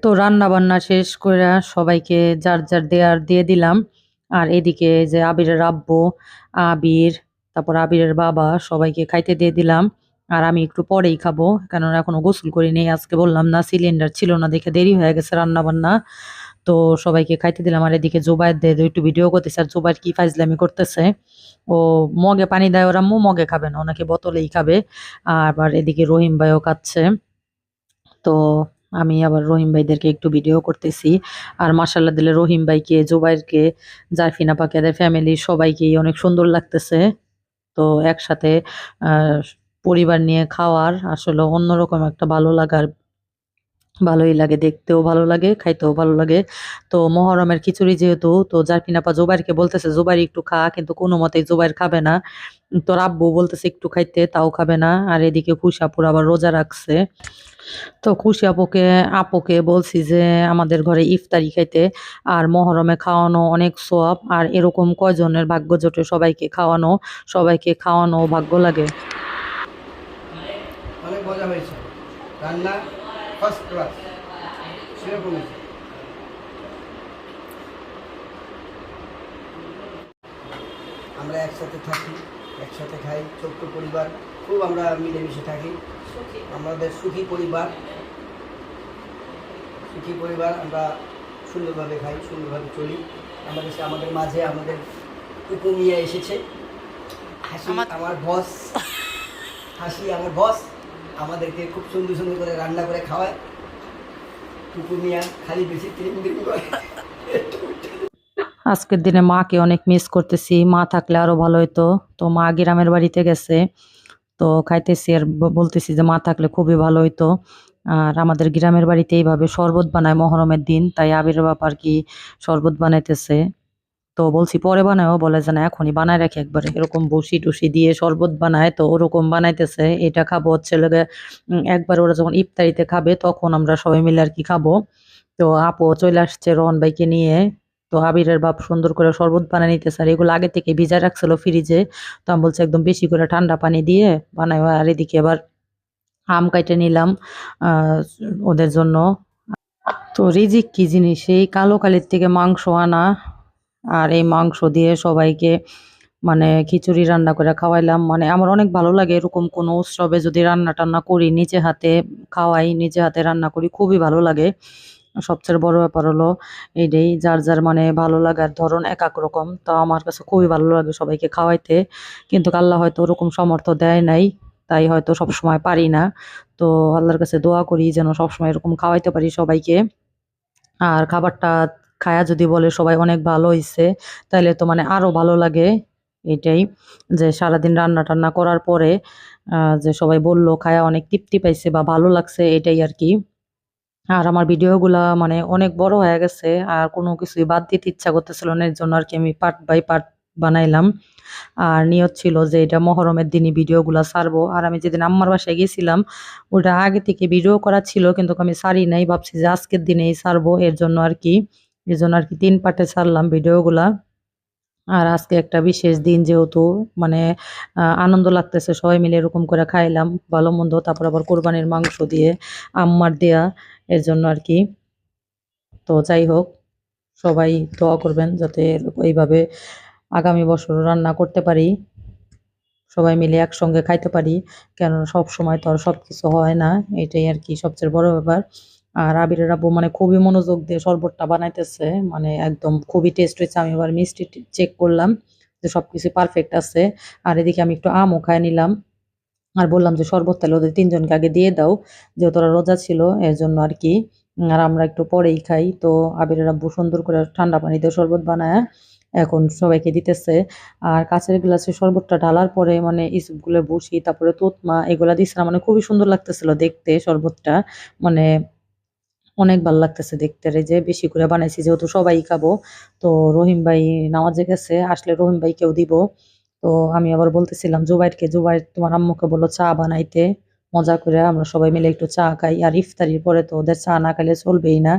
তো রান্না বান্না শেষ করে সবাইকে যার যার দেয়ার দিয়ে দিলাম। আর এদিকে যে আবিরের আব্বু, আবির, তারপর আবিরের বাবা সবাইকে খাইতে দিয়ে দিলাম। আর আমি একটু পরেই খাবো, কেননা এখনো গোসল করিনি। আজকে বললাম না, সিলিন্ডার ছিল না দেখে দেরি হয়ে গেছে রান্না বান্না। তো সবাইকে খাইতে দিলাম। আর এদিকে জুবাইরদের একটু ভিডিও করতেছে, আর জুবাইর কি ফাইজলামি করতেছে। ও মগে পানি দেয়, ওর আম্মু মগে খাবে না, ওনাকে বোতলেই খাবে। আবার এদিকে রহিম ভাইও খাচ্ছে। তো আমি আবার রহিম ভাইদেরকে একটু ভিডিও করতেছি। আর মাশাআল্লাহ দিলে রহিম ভাইকে, জুবাইরকে, জারফিন আপাকে, এদের ফ্যামিলি সবাইকেই অনেক সুন্দর লাগতেছে। তো একসাথে আহ পরিবার নিয়ে খাওয়ার আসলে অন্যরকম একটা ভালো লাগার, ভালোই লাগে, দেখতেও ভালো লাগে, খাইতেও ভালো লাগে। তো মহরমের খিচুড়ি যেহেতু, তো জারফিন আপা জুবাইরকে বলতেছে জুবাইর একটু খা, কিন্তু কোনো মতেই জুবাইর খাবে না। তোর আব্বু বলতেছে একটু খাইতে, তাও খাবে না। আর এদিকে খুশি আপুর আবার রোজা রাখছে। তো খুশি আপুকে বলছি যে আমাদের ঘরে ইফতারি খাইতে। আর মহরমে খাওয়ানো অনেক সোয়াব, আর এরকম কয়জনের ভাগ্য জোটে সবাইকে খাওয়ানো, সবাইকে খাওয়ানো ভাগ্য লাগে। অনেক মজা হয়েছে, রান্না ফার্স্ট ক্লাস, সেরকমই। আমরা একসাথে থাকি, একসাথে খাই, ছোট্ট পরিবার, খুব আমরা মিলেমিশে থাকি। আমাদের সুখী পরিবার, সুখী পরিবার, আমরা সুন্দরভাবে খাই, সুন্দরভাবে চলি। আমাদের মাঝে আমাদের টুকু মিয়া এসেছে। হাসি আমার বস, হাসি আমার বস, আমাদেরকে খুব সুন্দর সুন্দর করে রান্না করে খাওয়ায়। টুকু মিয়া খালি বেশি ক্রিম ক্রিম করে। আজকের দিনে মাকে অনেক মিস করতেছি, মা থাকলে আরো ভালো হতো। তো মা গ্রামের বাড়িতে গেছে। তো খাইতেছি আর বলতেছি যে মা থাকলে খুবই ভালো হইতো। আর আমাদের গ্রামের বাড়িতে এইভাবে শরবত বানায় মহরমের দিন, তাই আবির বাপ আর কি শরবত বানাইতেছে। তো বলছি পরে বানায়ও, বলে যে না এখনই বানায় রাখি একবারে, এরকম বসি টুসি দিয়ে শরবত বানায়, তো ওরকম বানাইতেছে। এটা খাবো হচ্ছে লগে একবার ওরা যখন ইফতারিতে খাবে তখন আমরা সবাই মিলে আর কি খাবো। তো আপু চলে আসছে রহন ভাইকে নিয়ে। তো আবিরের বাপ সুন্দর করে শরবত বানায় নিতেছে, আর এগুলো আগে থেকে ভিজা রাখছিল ফ্রিজে। তো আমি বলছি একদম বেশি করে ঠান্ডা পানি দিয়ে বানাই। আর এদিকে আবার আম কাইটে নিলাম আহ ওদের জন্য। তো রিজিক কি জিনিস, এই কালো কালির থেকে মাংস আনা। আর এই মাংস দিয়ে সবাইকে মানে খিচুড়ি রান্না করে খাওয়াইলাম। মানে আমার অনেক ভালো লাগে এরকম কোনো উৎসবে যদি রান্না টান্না করি, নিজে হাতে খাওয়াই, নিজে হাতে রান্না করি, খুবই ভালো লাগে। সবচেয়ে বড় ব্যাপার হলো এইটাই, যার যার মানে ভালো লাগার ধরন এক এক রকম। তো আমার কাছে খুবই ভালো লাগে সবাইকে খাওয়াইতে। কিন্তু আল্লাহ হয়তো ওরকম সামর্থ্য দেয় নাই, তাই হয়তো সবসময় পারি না। তো আল্লাহর কাছে দোয়া করি যেন সবসময় এরকম খাওয়াইতে পারি সবাইকে। আর খাবারটা খায়া যদি বলে সবাই অনেক ভালো হইছে, তাইলে তো মানে আরো ভালো লাগে। এটাই, যে সারাদিন রান্না টান্না করার পরে যে সবাই বলল খায়া অনেক তৃপ্তি পাইছে বা ভালো লাগছে, এটাই আর কি। আর আমার ভিডিওগুলা মানে অনেক বড় হয়ে গেছে, আর কোনো কিছুই বাদ দিতে ইচ্ছা করতেছিল না, এর জন্য আর কি আমি পার্ট বাই পার্ট বানাইলাম। আর নিয়ত ছিল যে এটা মহরমের দিনই ভিডিওগুলা ছাড়বো। আর আমি যেদিন আম্মার বাসায় গেছিলাম, ওটা আগে থেকে ভিডিও করা ছিল, কিন্তু আমি ছাড়ি নাই, ভাবছি যে আজকের দিনেই ছাড়বো, এর জন্য আর কি। এর জন্য আর কি 3 পার্টে ছাড়লাম ভিডিওগুলা। আর আজকে একটা বিশেষ দিন যেহেতু, মানে আনন্দ লাগতেছে, সবাই মিলে এরকম করে খাইলাম ভালো মন্দ, তারপর আবার কোরবানির মাংস দিয়ে আম্মার দেয়া, এর জন্য আর কি। তো যাই হোক, সবাই দোয়া করবেন যাতে এইভাবে আগামী বছর রান্না করতে পারি, সবাই মিলে একসঙ্গে খাইতে পারি। কেননা সব সময় তো আর সবকিছু হয় না, এটাই আর কি সবচেয়ে বড় ব্যাপার। আর আবিরের আব্বু মানে খুবই মনোযোগ দিয়ে শরবতটা বানাইতেছে, মানে একদম খুবই টেস্ট হয়েছে। আমি আবার মিষ্টি চেক করলাম যে সবকিছু পারফেক্ট আছে। আর এদিকে আমি একটু আমও খাই নিলাম। আর বললাম যে শরবত তাহলে ওদের 3 জনকে আগে দিয়ে দাও, যেহেতু ওরা রোজা ছিল, এর জন্য আর কি। আর আমরা একটু পরেই খাই। তো আবিরের আব্বু সুন্দর করে ঠান্ডা পানি দিয়ে শরবত বানায় এখন সবাইকে দিতেছে। আর কাঁচের গ্লাসে শরবতটা ঢালার পরে মানে ইসবগুলো বসি, তারপরে তোতমা এগুলা দিছিলাম, মানে খুবই সুন্দর লাগতেছিল দেখতে শরবতটা। মানে অনেক ভাল লাগতেছে দেখতে। আর এই যে বেশি করে বানাইছি যেহেতু সবাই খাবো। তো রহিম ভাই নামাজে গেছে, আসলে রহিম ভাইকেও দিব। তো আমি আবার বলতেছিলাম জুবাইরকে, জুবাইর তোমার আম্মুকে বললো চা বানাইতে, মজা করে আমরা সবাই মিলে একটু চা খাই। আর ইফতারির পরে তো ওদের চা না খেলে চলবেই না,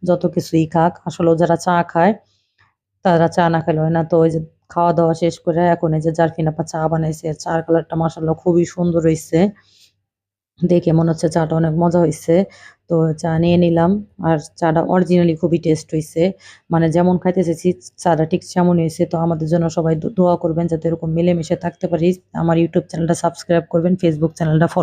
যত কিছুই খাক। আসলে যারা চা খায় তারা চা না খেলে হয় না। তো ওই যে খাওয়া দাওয়া শেষ করে এখন এই যে জারফিন আপা চা বানাইছে, চার কালারটা মাসাল্লাহ খুবই সুন্দর হয়েছে। দেখে মনে হচ্ছে চাটা অনেক মজা হইছে। তো চা নিয়ে নিলাম। আর চাটা অরিজিনালি খুবই টেস্ট হইছে। মানে যেমন খাইতে চেয়েছি চাটা ঠিক তেমনই হইছে। তো আমাদের জন্য সবাই দোয়া করবেন যাতে এরকম মিলেমিশে থাকতে পারি। আমার ইউটিউব চ্যানেলটা সাবস্ক্রাইব করবেন, ফেসবুক চ্যানেলটা ফলো